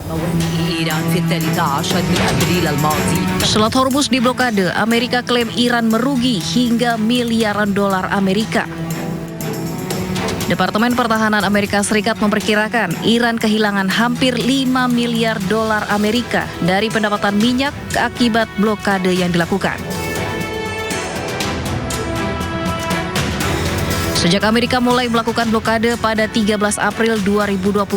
إيران في 13 من أبريل الماضي. Selat Hormuz diblokade, Amerika klaim Iran merugi hingga miliaran dolar Amerika. Departemen Pertahanan Amerika Serikat memperkirakan Iran kehilangan hampir 5 miliar dolar Amerika dari pendapatan minyak akibat blokade yang dilakukan. Sejak Amerika mulai melakukan blokade pada 13 April 2026,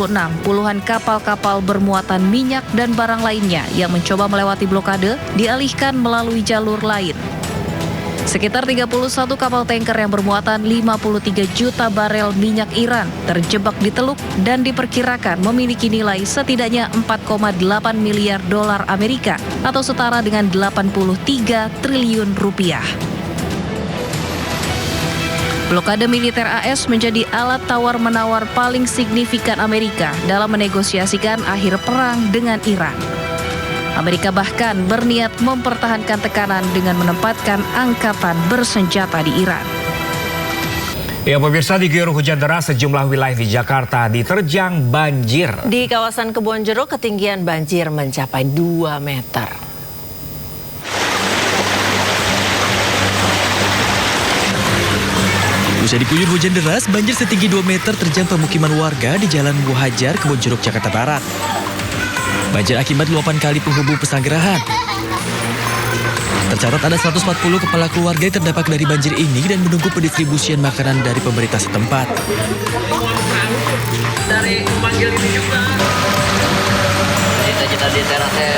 puluhan kapal-kapal bermuatan minyak dan barang lainnya yang mencoba melewati blokade dialihkan melalui jalur lain. Sekitar 31 kapal tanker yang bermuatan 53 juta barel minyak Iran terjebak di Teluk dan diperkirakan memiliki nilai setidaknya 4,8 miliar dolar Amerika atau setara dengan 83 triliun rupiah. Blokade militer AS menjadi alat tawar-menawar paling signifikan Amerika dalam menegosiasikan akhir perang dengan Iran. Amerika bahkan berniat mempertahankan tekanan dengan menempatkan angkatan bersenjata di Iran. Ya pemirsa, diguyur hujan deras sejumlah wilayah di Jakarta diterjang banjir. Di kawasan Kebonjeruk ketinggian banjir mencapai 2 meter. Usai diguyur hujan deras, banjir setinggi 2 meter terjang pemukiman warga di Jalan Muhajar, Kebonjeruk, Jakarta Barat. Banjir akibat luapan kali penghubung Pesanggerahan. Tercatat ada 140 kepala keluarga yang terdampak dari banjir ini dan menunggu pendistribusian makanan dari pemerintah setempat. Dari memanggil ini juga. Cita-cita di terasnya.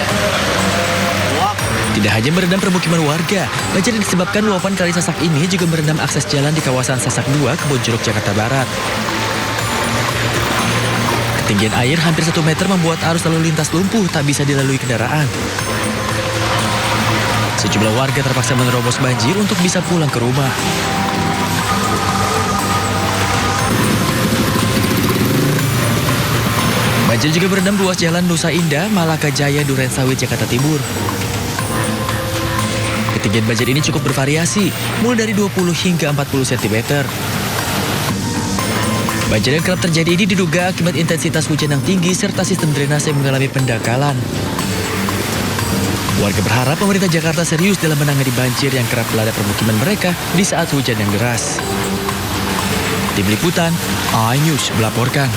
Tidak hanya merendam permukiman warga, banjir yang disebabkan luapan kali Sasak ini juga merendam akses jalan di kawasan Sasak 2, Kebonjeruk, Jakarta Barat. Ketinggian air hampir 1 meter membuat arus lalu lintas lumpuh tak bisa dilalui kendaraan. Sejumlah warga terpaksa menerobos banjir untuk bisa pulang ke rumah. Banjir juga merendam ruas jalan Nusa Indah, Malaka Jaya, Durensawit, Jakarta Timur. Ketinggian banjir ini cukup bervariasi, mulai dari 20 hingga 40 cm. Banjir yang kerap terjadi ini diduga akibat intensitas hujan yang tinggi serta sistem drainase yang mengalami pendangkalan. Warga berharap pemerintah Jakarta serius dalam menangani banjir yang kerap melanda permukiman mereka di saat hujan yang deras. Tim Liputan, iNews melaporkan.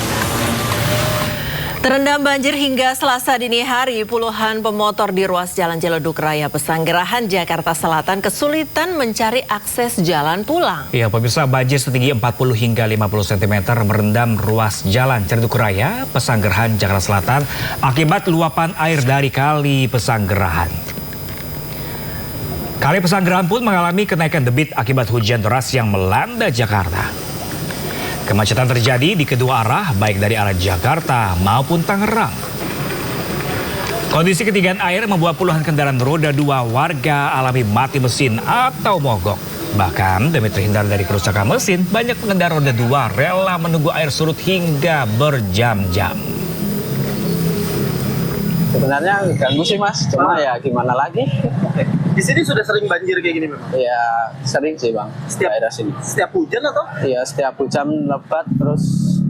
Terendam banjir hingga Selasa dini hari, puluhan pemotor di ruas Jalan Ciledug Raya Pesanggerahan, Jakarta Selatan kesulitan mencari akses jalan pulang. Ya pemirsa, banjir setinggi 40 hingga 50 cm merendam ruas Jalan Ciledug Raya Pesanggerahan, Jakarta Selatan akibat luapan air dari Kali Pesanggerahan. Kali Pesanggerahan pun mengalami kenaikan debit akibat hujan deras yang melanda Jakarta. Kemacetan terjadi di kedua arah, baik dari arah Jakarta maupun Tangerang. Kondisi ketinggian air membuat puluhan kendaraan roda 2 warga alami mati mesin atau mogok. Bahkan demi terhindar dari kerusakan mesin, banyak pengendara roda 2 rela menunggu air surut hingga berjam-jam. Sebenarnya ganggu sih mas, cuma ya gimana lagi. Di sini sudah sering banjir kayak gini memang? Ya sering sih bang, daerah sini. Setiap hujan atau? Iya setiap hujan lebat, terus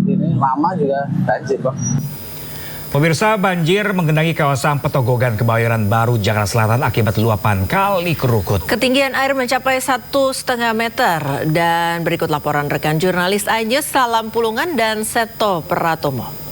ini lama juga banjir bang. Pemirsa, banjir menggenangi kawasan Petogogan, Kebayoran Baru, Jakarta Selatan akibat luapan Kali Kerukut. Ketinggian air mencapai 1,5 meter dan berikut laporan rekan jurnalis iNews Salam Pulungan dan Seto Pratomo.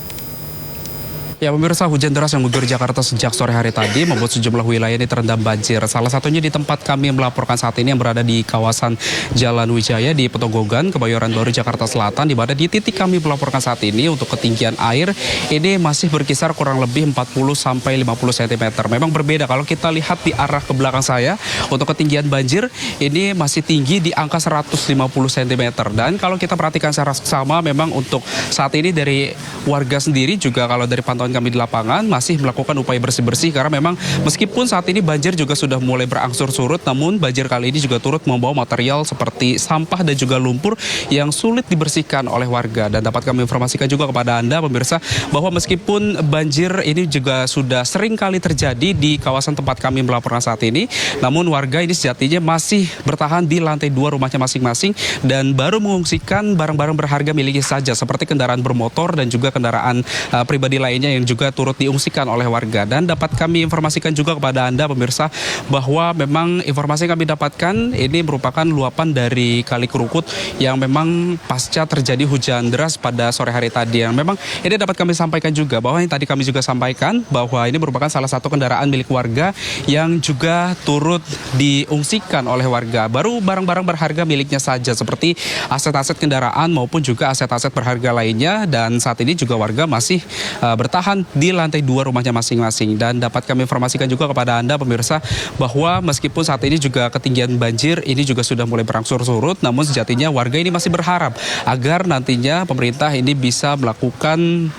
Ya pemirsa, hujan deras yang mengguyur Jakarta sejak sore hari tadi membuat sejumlah wilayah ini terendam banjir. Salah satunya di tempat kami melaporkan saat ini yang berada di kawasan Jalan Wijaya di Petogogan, Kebayoran Baru, Jakarta Selatan. Di mana di titik kami melaporkan saat ini untuk ketinggian air ini masih berkisar kurang lebih 40 sampai 50 cm. Memang berbeda kalau kita lihat di arah ke belakang saya untuk ketinggian banjir ini masih tinggi di angka 150 cm. Dan kalau kita perhatikan secara sama memang untuk saat ini dari warga sendiri juga kalau dari pantauan kami di lapangan masih melakukan upaya bersih-bersih karena memang meskipun saat ini banjir juga sudah mulai berangsur surut, namun banjir kali ini juga turut membawa material seperti sampah dan juga lumpur yang sulit dibersihkan oleh warga. Dan dapat kami informasikan juga kepada Anda pemirsa bahwa meskipun banjir ini juga sudah sering kali terjadi di kawasan tempat kami melaporkan saat ini, namun warga ini sejatinya masih bertahan di lantai 2 rumahnya masing-masing dan baru mengungsikan barang-barang berharga miliknya saja seperti kendaraan bermotor dan juga kendaraan pribadi lainnya yang juga turut diungsikan oleh warga. Dan dapat kami informasikan juga kepada Anda pemirsa bahwa memang informasi yang kami dapatkan ini merupakan luapan dari Kali Kerukut yang memang pasca terjadi hujan deras pada sore hari tadi. Yang memang ini dapat kami sampaikan juga bahwa yang tadi kami juga sampaikan bahwa ini merupakan salah satu kendaraan milik warga yang juga turut diungsikan oleh warga. Baru barang-barang berharga miliknya saja seperti aset-aset kendaraan maupun juga aset-aset berharga lainnya, dan saat ini juga warga masih bertahan di lantai 2 rumahnya masing-masing. Dan dapat kami informasikan juga kepada Anda pemirsa bahwa meskipun saat ini juga ketinggian banjir ini juga sudah mulai berangsur surut, namun sejatinya warga ini masih berharap agar nantinya pemerintah ini bisa melakukan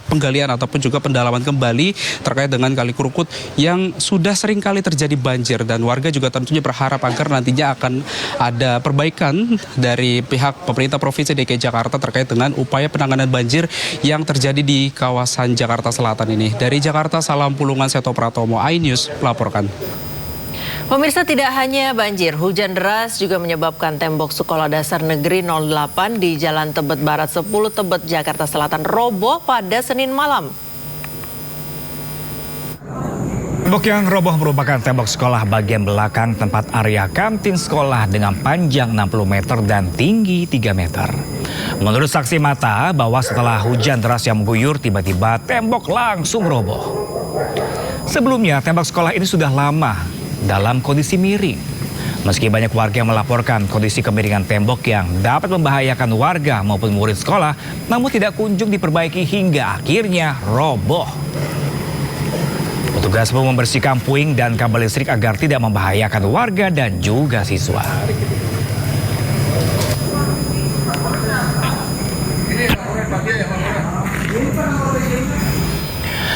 penggalian ataupun juga pendalaman kembali terkait dengan Kali Kerukut yang sudah sering kali terjadi banjir, dan warga juga tentunya berharap agar nantinya akan ada perbaikan dari pihak pemerintah Provinsi DKI Jakarta terkait dengan upaya penanganan banjir yang terjadi di kawasan Jakarta Selatan ini. Dari Jakarta, Salam Pulungan, Seto Pratomo, iNews melaporkan. Pemirsa, tidak hanya banjir, hujan deras juga menyebabkan tembok Sekolah Dasar Negeri 08 di Jalan Tebet Barat 10 Tebet, Jakarta Selatan roboh pada Senin malam. Tembok yang roboh merupakan tembok sekolah bagian belakang tempat area kantin sekolah dengan panjang 60 meter dan tinggi 3 meter. Menurut saksi mata bahwa setelah hujan deras yang mengguyur, tiba-tiba tembok langsung roboh. Sebelumnya tembok sekolah ini sudah lama dalam kondisi miring. Meski banyak warga yang melaporkan kondisi kemiringan tembok yang dapat membahayakan warga maupun murid sekolah, namun tidak kunjung diperbaiki hingga akhirnya roboh. Petugas pun membersihkan puing dan kabel listrik agar tidak membahayakan warga dan juga siswa.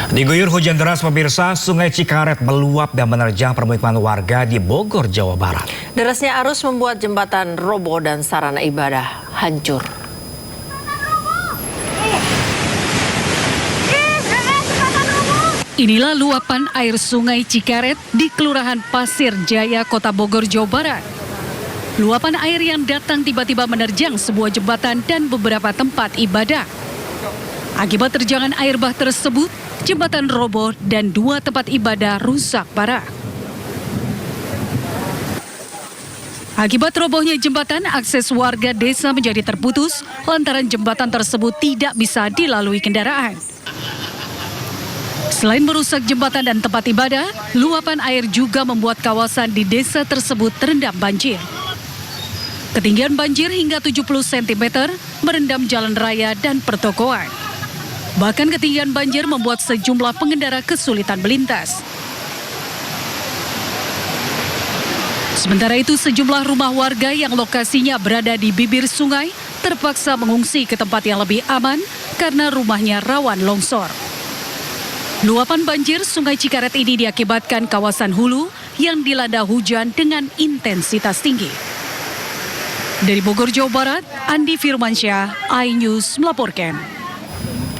Diguyur hujan deras pemirsa, Sungai Cikaret meluap dan menerjang permukiman warga di Bogor, Jawa Barat. Derasnya arus membuat jembatan roboh dan sarana ibadah hancur. Inilah luapan air Sungai Cikaret di Kelurahan Pasir Jaya, Kota Bogor, Jawa Barat. Luapan air yang datang tiba-tiba menerjang sebuah jembatan dan beberapa tempat ibadah. Akibat terjangan air bah tersebut, jembatan roboh dan 2 tempat ibadah rusak parah. Akibat robohnya jembatan, akses warga desa menjadi terputus lantaran jembatan tersebut tidak bisa dilalui kendaraan. Selain merusak jembatan dan tempat ibadah, luapan air juga membuat kawasan di desa tersebut terendam banjir. Ketinggian banjir hingga 70 cm merendam jalan raya dan pertokoan. Bahkan ketinggian banjir membuat sejumlah pengendara kesulitan melintas. Sementara itu, sejumlah rumah warga yang lokasinya berada di bibir sungai terpaksa mengungsi ke tempat yang lebih aman karena rumahnya rawan longsor. Luapan banjir Sungai Cikaret ini diakibatkan kawasan hulu yang dilanda hujan dengan intensitas tinggi. Dari Bogor, Jawa Barat, Andi Firmansyah, iNews melaporkan.